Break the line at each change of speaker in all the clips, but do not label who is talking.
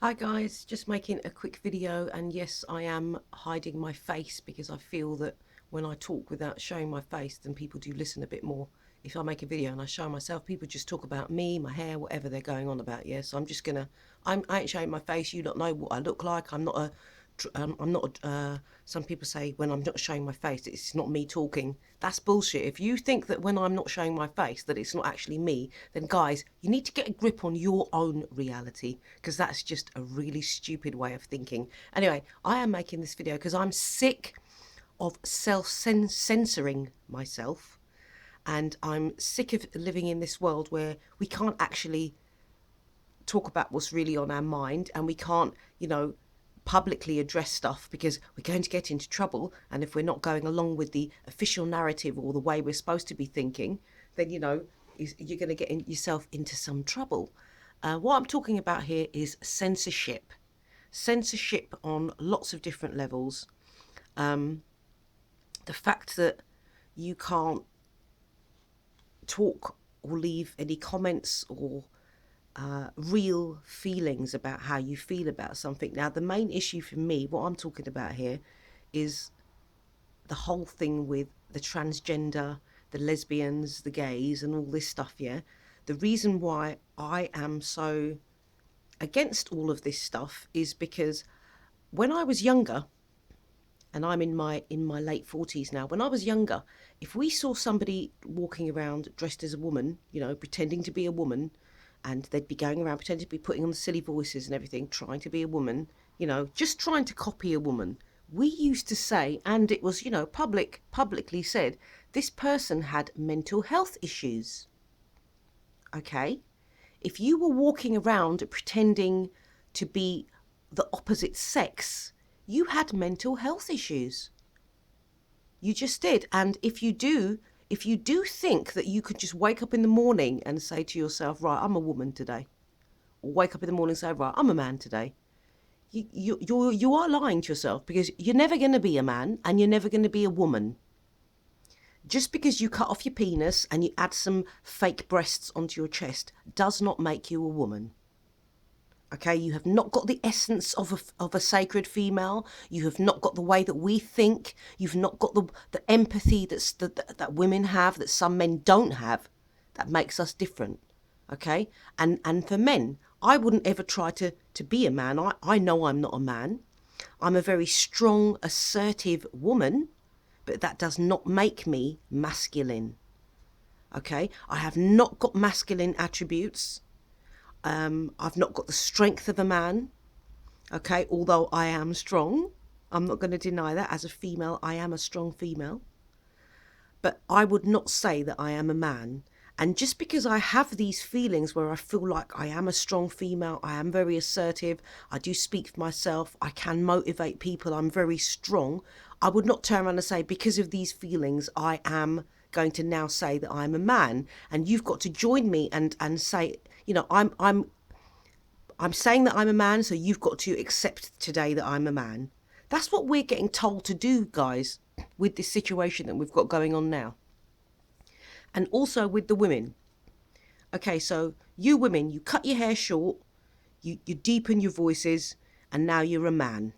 Hi guys, just making a quick video, and yes, I am hiding my face because I feel that when I talk without showing my face, then people do listen a bit more. If I make a video and I show myself, people just talk about me, my hair, whatever they're going on about. Yeah, so I'm just gonna, I ain't showing my face. You don't know what I look like. I'm not. Some people say when I'm not showing my face, it's not me talking. That's bullshit. If you think that when I'm not showing my face that it's not actually me, then guys, you need to get a grip on your own reality, because that's just a really stupid way of thinking. Anyway, I am making this video because I'm sick of self-censoring myself, and I'm sick of living in this world where we can't actually talk about what's really on our mind, and we can't, publicly address stuff because we're going to get into trouble. And if we're not going along with the official narrative or the way we're supposed to be thinking, then, you're going to get yourself into some trouble. What I'm talking about here is censorship. Censorship on lots of different levels. The fact that you can't talk or leave any comments or real feelings about how you feel about something. Now, the main issue for me, what I'm talking about here, is the whole thing with the transgender, the lesbians, the gays, and all this stuff. Yeah, the reason why I am so against all of this stuff is because when I was younger, and I'm in my late 40s now. When I was younger, if we saw somebody walking around dressed as a woman, pretending to be a woman, and they'd be going around pretending to be putting on the silly voices and everything, trying to be a woman, just trying to copy a woman, we used to say, and it was, publicly said, this person had mental health issues. Okay? If you were walking around pretending to be the opposite sex, you had mental health issues. You just did. And if you do think that you could just wake up in the morning and say to yourself, right, I'm a woman today, or wake up in the morning and say, right, I'm a man today, you are lying to yourself, because you're never going to be a man and you're never going to be a woman. Just because you cut off your penis and you add some fake breasts onto your chest does not make you a woman. Okay, you have not got the essence of a sacred female. You have not got the way that we think. You've not got the empathy that women have, that some men don't have, that makes us different. Okay, and for men, I wouldn't ever try to be a man. I know I'm not a man. I'm a very strong, assertive woman, but that does not make me masculine. Okay, I have not got masculine attributes. I've not got the strength of a man. Okay, although I am strong, I'm not going to deny that. As a female, I am a strong female, but I would not say that I am a man. And just because I have these feelings where I feel like I am a strong female, I am very assertive, I do speak for myself, I can motivate people, I'm very strong, I would not turn around and say, because of these feelings, I am going to now say that I'm a man. And you've got to join me and say, I'm saying that I'm a man, so you've got to accept today that I'm a man. That's what we're getting told to do, guys, with this situation that we've got going on now. And also with the women. Okay, so you women, you cut your hair short, you deepen your voices, and now you're a man.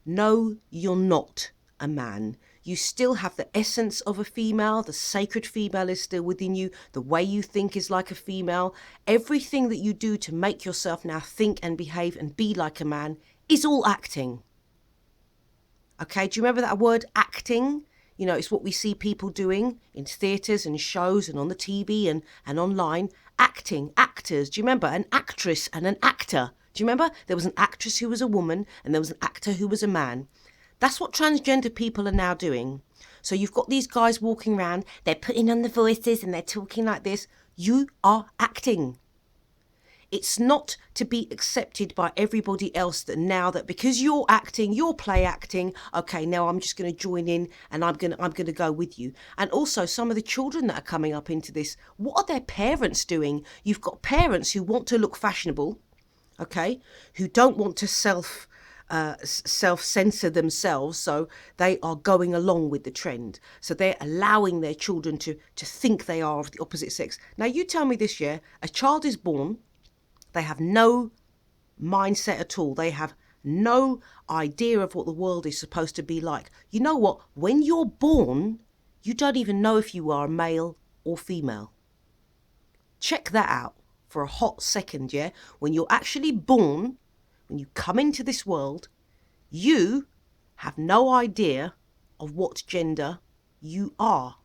No, you're not a man. You still have the essence of a female. The sacred female is still within you. The way you think is like a female. Everything that you do to make yourself now think and behave and be like a man is all acting. Okay, do you remember that word, acting? It's what we see people doing in theatres and shows and on the TV and online. Acting, actors. Do you remember an actress and an actor? Do you remember? There was an actress who was a woman and there was an actor who was a man. That's what transgender people are now doing. So you've got these guys walking around, they're putting on the voices and they're talking like this. You are acting. It's not to be accepted by everybody else that now that because you're acting, you're play acting, okay, now I'm just going to join in and I'm going to go with you. And also some of the children that are coming up into this, what are their parents doing? You've got parents who want to look fashionable, okay, who don't want to self-censor themselves, so they are going along with the trend. So they're allowing their children to think they are of the opposite sex. Now you tell me this, yeah, a child is born, they have no mindset at all. They have no idea of what the world is supposed to be like. You know what? When you're born, you don't even know if you are male or female. Check that out for a hot second, yeah? When you're actually born, when you come into this world, you have no idea of what gender you are.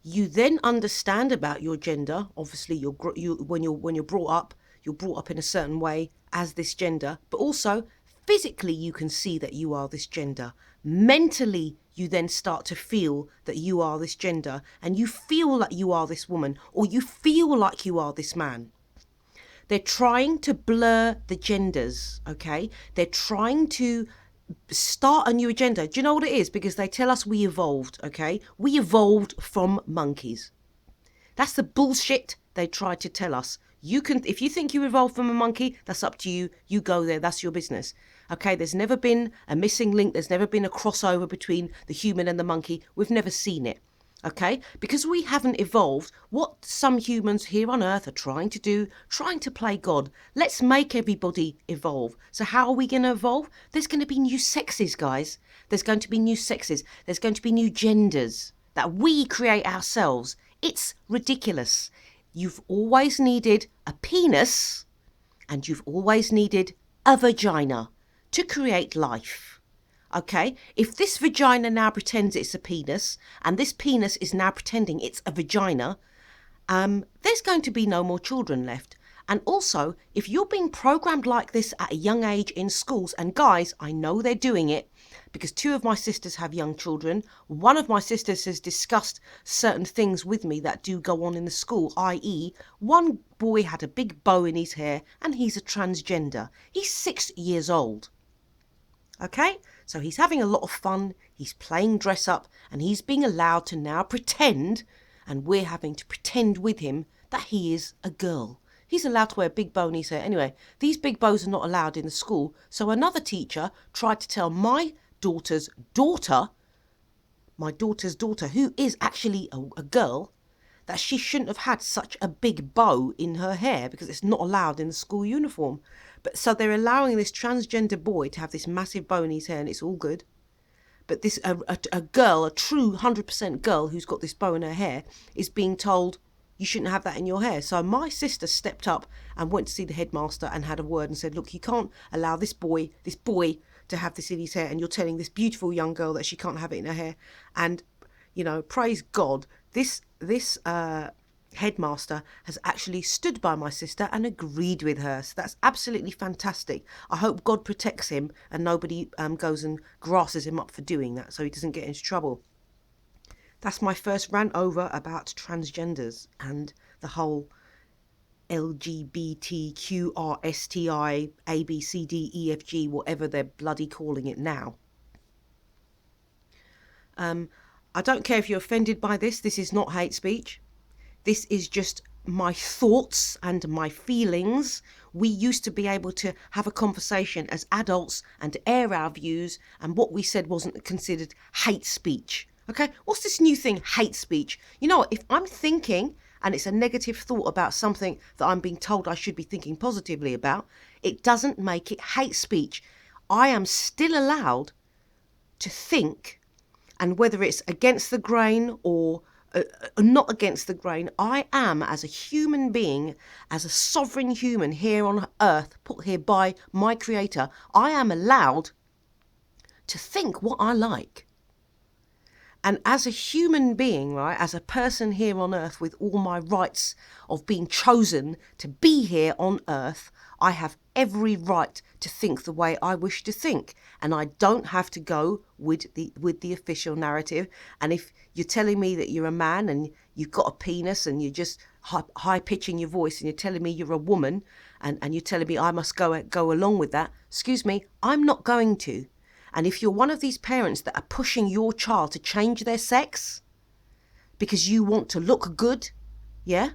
You then understand about your gender. Obviously, when you're brought up, you're brought up in a certain way as this gender, but also physically you can see that you are this gender. Mentally, you then start to feel that you are this gender, and you feel like you are this woman, or you feel like you are this man. They're trying to blur the genders, okay? They're trying to start a new agenda. Do you know what it is? Because they tell us we evolved, okay? We evolved from monkeys. That's the bullshit they tried to tell us. You can, if you think you evolved from a monkey, that's up to you. You go there. That's your business. Okay, there's never been a missing link. There's never been a crossover between the human and the monkey. We've never seen it. Okay, because we haven't evolved, what some humans here on earth are trying to do, trying to play God. Let's make everybody evolve. So how are we going to evolve? There's going to be new sexes, guys. There's going to be new sexes. There's going to be new genders that we create ourselves. It's ridiculous. You've always needed a penis and you've always needed a vagina to create life. Okay, if this vagina now pretends it's a penis and this penis is now pretending it's a vagina, there's going to be no more children left. And also, if you're being programmed like this at a young age in schools, and guys, I know they're doing it because two of my sisters have young children. One of my sisters has discussed certain things with me that do go on in the school, i.e. one boy had a big bow in his hair and he's a transgender. He's 6 years old. Okay, so he's having a lot of fun, he's playing dress up, and he's being allowed to now pretend, and we're having to pretend with him that he is a girl. He's allowed to wear a big bow in his hair. Anyway, these big bows are not allowed in the school, so another teacher tried to tell my daughter's daughter, who is actually a girl, that she shouldn't have had such a big bow in her hair because it's not allowed in the school uniform. But so they're allowing this transgender boy to have this massive bow in his hair and it's all good. But this a girl, a true 100% girl who's got this bow in her hair is being told you shouldn't have that in your hair. So my sister stepped up and went to see the headmaster and had a word and said, look, you can't allow this boy to have this in his hair, and you're telling this beautiful young girl that she can't have it in her hair. And you know, praise God, this headmaster has actually stood by my sister and agreed with her. So that's absolutely fantastic. I hope God protects him and nobody goes and grasses him up for doing that so he doesn't get into trouble. That's my first rant over about transgenders and the whole LGBTQRSTI ABCDEFG, whatever they're bloody calling it now. I don't care if you're offended by this. This is not hate speech. This is just my thoughts and my feelings. We used to be able to have a conversation as adults and air our views, and what we said wasn't considered hate speech. Okay, what's this new thing, hate speech? You know what, if I'm thinking and it's a negative thought about something that I'm being told I should be thinking positively about, it doesn't make it hate speech. I am still allowed to think, and whether it's against the grain or not against the grain, I am, as a human being, as a sovereign human here on earth, put here by my creator, I am allowed to think what I like. And as a human being, right, as a person here on earth with all my rights of being chosen to be here on earth, I have every right to think the way I wish to think. And I don't have to go with the official narrative. And if you're telling me that you're a man and you've got a penis and you're just high pitching your voice and you're telling me you're a woman and you're telling me I must go along with that, excuse me, I'm not going to. And if you're one of these parents that are pushing your child to change their sex because you want to look good, yeah,